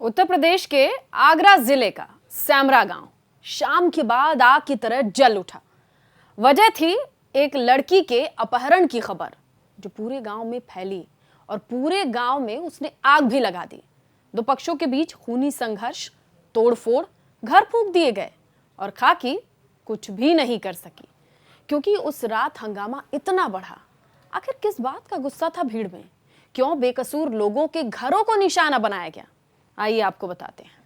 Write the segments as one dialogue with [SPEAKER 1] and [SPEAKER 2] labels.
[SPEAKER 1] उत्तर प्रदेश के आगरा जिले का सेमरा गांव शाम के बाद आग की तरह जल उठा। वजह थी एक लड़की के अपहरण की खबर जो पूरे गांव में फैली और पूरे गांव में उसने आग भी लगा दी। दो पक्षों के बीच खूनी संघर्ष, तोड़फोड़, घर फूंक दिए गए और खाकी कुछ भी नहीं कर सकी क्योंकि उस रात हंगामा इतना बढ़ा। आखिर किस बात का गुस्सा था भीड़ में? क्यों बेकसूर लोगों के घरों को निशाना बनाया गया? आइए आपको बताते हैं।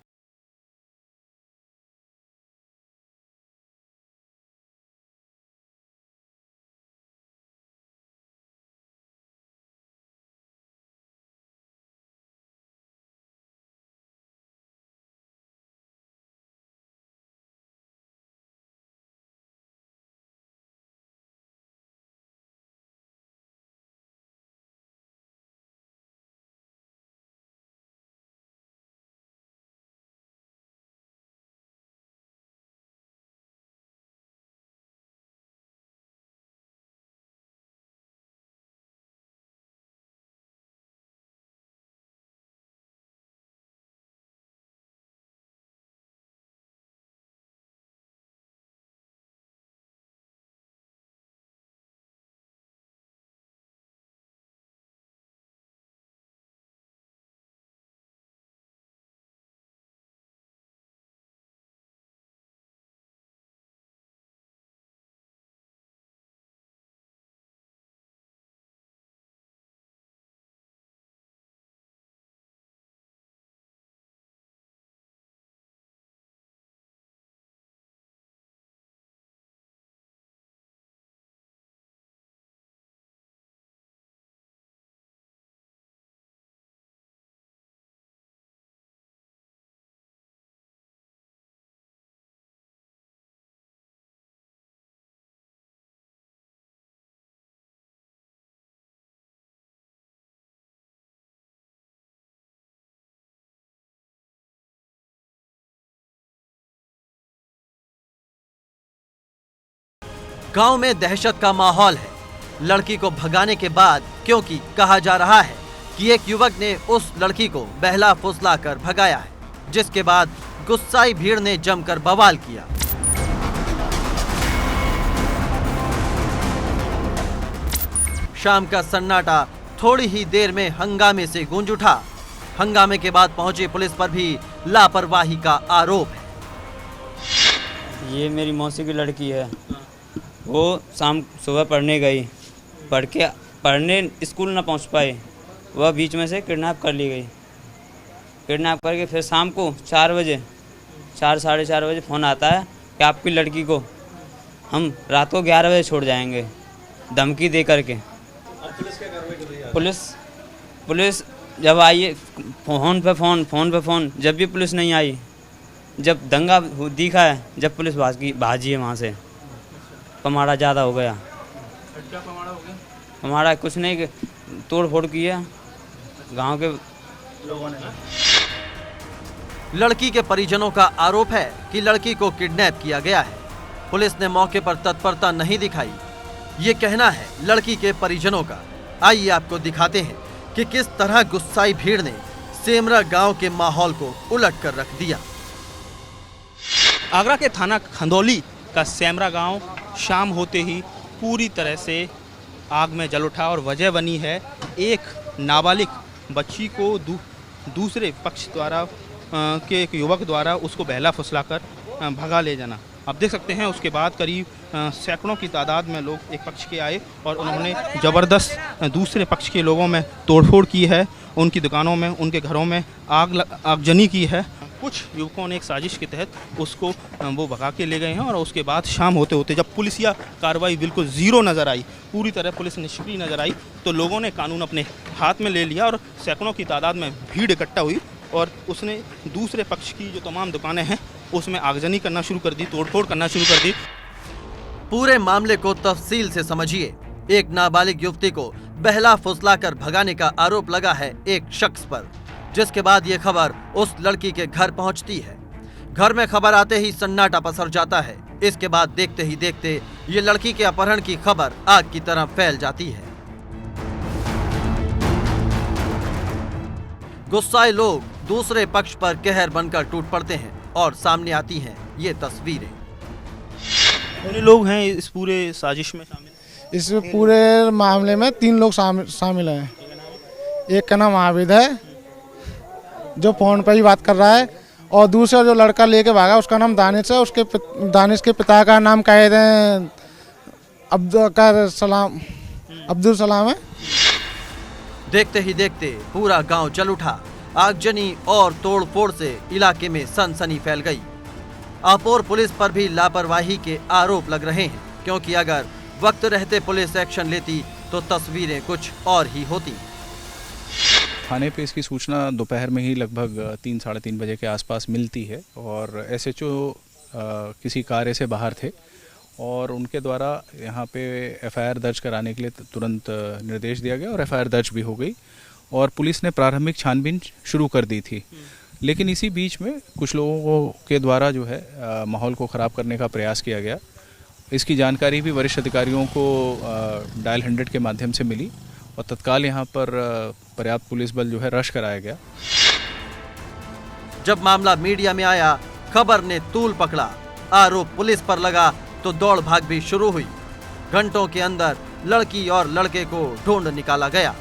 [SPEAKER 2] गांव में दहशत का माहौल है। लड़की को भगाने के बाद क्योंकि कहा जा रहा है कि एक युवक ने उस लड़की को बहला फुसला कर भगाया है, जिसके बाद गुस्साई भीड़ ने जमकर बवाल किया। शाम का सन्नाटा थोड़ी ही देर में हंगामे से गूंज उठा। हंगामे के बाद पहुंची पुलिस पर भी लापरवाही का आरोप है।
[SPEAKER 3] ये मेरी मौसी की लड़की है। वो शाम सुबह पढ़ने गई, पढ़ने स्कूल ना पहुंच पाई। वह बीच में से किडनैप कर ली गई। किडनैप करके फिर शाम को 4 बजे 4 साढ़े 4 बजे फ़ोन आता है कि आपकी लड़की को हम रात को 11 बजे छोड़ जाएंगे, धमकी दे करके। पुलिस जब आई, फ़ोन पे फ़ोन, जब भी पुलिस नहीं आई, जब दंगा दिखा है, जब पुलिस भाजी है वहाँ से, पमाड़ा ज़्यादा हो गया।
[SPEAKER 4] क्या पमाड़ा हो गया?
[SPEAKER 3] हमारा कुछ नहीं, तोड़ फोड़ की है गांव के
[SPEAKER 4] लोगों ने।
[SPEAKER 2] लड़की के परिजनों का आरोप है कि लड़की को किडनैप किया गया है। पुलिस ने मौके पर तत्परता नहीं दिखाई, ये कहना है लड़की के परिजनों का। आइए आपको दिखाते हैं कि किस तरह गुस्साई भीड़ ने सेमरा गांव के माहौल को उलट कर रख दिया।
[SPEAKER 4] आगरा के थाना खंदौली का सेमरा गांव शाम होते ही पूरी तरह से आग में जल उठा और वजह बनी है एक नाबालिग बच्ची को दूसरे पक्ष द्वारा के एक युवक द्वारा उसको बहला फुसलाकर भगा ले जाना। आप देख सकते हैं उसके बाद करीब सैकड़ों की तादाद में लोग एक पक्ष के आए और उन्होंने ज़बरदस्त दूसरे पक्ष के लोगों में तोड़फोड़ की है। उनकी दुकानों में, उनके घरों में आगजनी की है। कुछ युवकों ने एक साजिश के तहत उसको वो भगा के ले गए हैं और उसके बाद शाम होते होते जब पुलिसिया कार्रवाई बिल्कुल ज़ीरो नज़र आई, पूरी तरह पुलिस निष्क्रिय नज़र आई, तो लोगों ने कानून अपने हाथ में ले लिया और सैकड़ों की तादाद में भीड़ इकट्ठा हुई और उसने दूसरे पक्ष की जो तमाम दुकानें हैं उसमें आगजनी करना शुरू कर दी, तोड़फोड़ करना शुरू कर दी।
[SPEAKER 2] पूरे मामले को तफसील से समझिए। एक नाबालिग युवती को बहला फुसला कर भगाने का आरोप लगा है एक शख्स पर, जिसके बाद ये खबर उस लड़की के घर पहुंचती है। घर में खबर आते ही सन्नाटा पसर जाता है। इसके बाद देखते ही देखते ये लड़की के अपहरण की खबर आग की तरह फैल जाती है। गुस्साए लोग दूसरे पक्ष पर कहर बनकर टूट पड़ते हैं और सामने आती हैं ये तस्वीरें।
[SPEAKER 4] कितने लोग हैं इस पूरे साजिश में शामिल?
[SPEAKER 5] इस पूरे मामले में 3 लोग शामिल हैं। एक का नाम आबिद है जो फ़ोन पर ही बात कर रहा है, और दूसरा जो लड़का लेके भागा उसका नाम दानिश है। दानिश के पिता का नाम कहते हैं अब्दुल सलाम है।
[SPEAKER 2] देखते ही देखते पूरा गांव जल उठा। आगजनी और तोड़फोड़ से इलाके में सनसनी फैल गई। अपोर पुलिस पर भी लापरवाही के आरोप लग रहे हैं, क्योंकि अगर वक्त रहते पुलिस एक्शन लेती तो तस्वीरें कुछ और ही होती।
[SPEAKER 6] थाने पे इसकी सूचना दोपहर में ही लगभग 3 साढ़े 3 बजे के आसपास मिलती है, और एसएचओ किसी कार्य से बाहर थे और उनके द्वारा यहाँ पे एफआईआर दर्ज कराने के लिए तुरंत निर्देश दिया गया और एफआईआर दर्ज भी हो गई और पुलिस ने प्रारंभिक छानबीन शुरू कर दी थी। लेकिन इसी बीच में कुछ लोगों के द्वारा जो है माहौल को ख़राब करने का प्रयास किया गया। इसकी जानकारी भी वरिष्ठ अधिकारियों को डायल 100 के माध्यम से मिली और तत्काल यहाँ पर पर्याप्त पुलिस बल जो है रश कराया गया।
[SPEAKER 2] जब मामला मीडिया में आया, खबर ने तूल पकड़ा। आरोप पुलिस पर लगा तो दौड़ भाग भी शुरू हुई। घंटों के अंदर लड़की और लड़के को ढूंढ निकाला गया।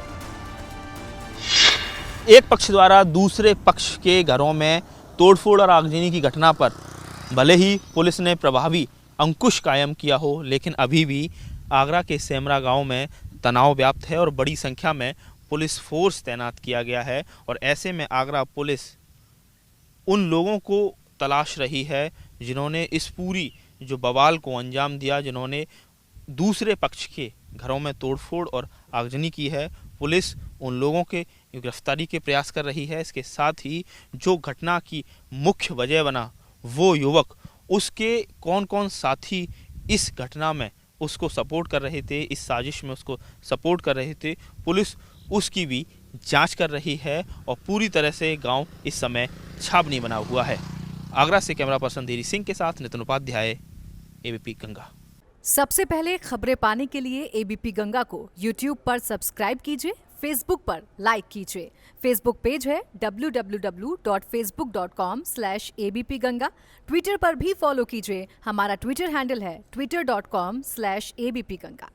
[SPEAKER 4] एक पक्ष द्वारा दूसरे पक्ष के घरों में तोड़फोड़ और आगजनी की घटना पर भले ही पुलिस ने प्रभावी अंकुश कायम किया हो, लेकिन अभी भी आगरा के सेमरा गांव में तनाव व्याप्त है और बड़ी संख्या में पुलिस फोर्स तैनात किया गया है। और ऐसे में आगरा पुलिस उन लोगों को तलाश रही है जिन्होंने इस पूरी जो बवाल को अंजाम दिया, जिन्होंने दूसरे पक्ष के घरों में तोड़फोड़ और आगजनी की है। पुलिस उन लोगों के गिरफ्तारी के प्रयास कर रही है। इसके साथ ही जो घटना की मुख्य वजह बना वो युवक, उसके कौन कौन साथी इस घटना में उसको सपोर्ट कर रहे थे, इस साजिश में उसको सपोर्ट कर रहे थे, पुलिस उसकी भी जांच कर रही है और पूरी तरह से गांव इस समय छावनी बना हुआ है। आगरा से कैमरा पर्सन धीरी सिंह के साथ नितिन उपाध्याय, एबीपी गंगा।
[SPEAKER 7] सबसे पहले खबरें पाने के लिए एबीपी गंगा को यूट्यूब पर सब्सक्राइब कीजिए, फेसबुक पर लाइक कीजिए। फेसबुक पेज है www.facebook.com/abp गंगा। ट्विटर पर भी फॉलो कीजिए, हमारा ट्विटर हैंडल है twitter.com/abp गंगा।